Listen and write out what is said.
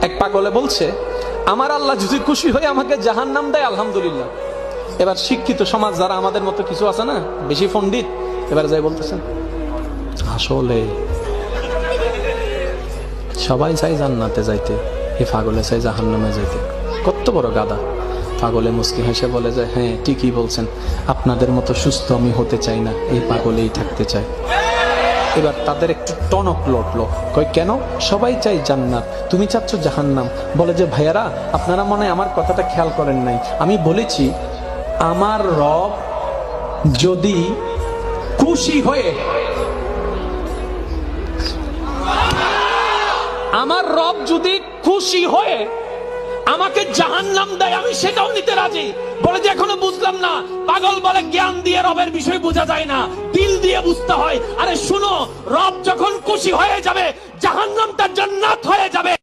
এক পাগলে বলছে, আমার আল্লাহ যদি খুশি হয়ে আমাকে জাহান্নাম দেয় আলহামদুলিল্লাহ। এবার শিক্ষিত সমাজ যারা আমাদের মতো কিছু আছে না, বেশি পণ্ডিত, এবার যাই বলতেছেন আসলে সবাই চাই জান্নাতে যাইতে, এ পাগলে চাই জাহান্নামে যাইতে। কত বড় গাদা। পাগলে মুস্কি হেসে বলে যে, হ্যাঁ ঠিকই বলছেন, আপনাদের মতো সুস্থ আমি হতে চাই না, এই পাগলেই থাকতে চাই। এবার তাদের একটু টনক লটলো, কই কেন? সবাই চাই জান্নাত, তুমি চাচ্ছ জাহান্নাম। বলে যে, ভাইয়ারা আপনারা মনে হয় আমার কথাটা খেয়াল করেন নাই, আমি বলেছি আমার রব যদি খুশি হয়ে, আমার রব যদি খুশি হয়ে আমাকে জাহান্নাম দেয় আমি সেটাও নিতে রাজি। বলে যে, এখনো বুঝলাম না। পাগল বলে, জ্ঞান দিয়ে রবের বিষয় বোঝা যায় না, দিল দিয়ে বুঝতে হয়। আরে শুনো, রব যখন খুশি হয়ে যাবে জাহান্নামটা জান্নাত হয়ে যাবে।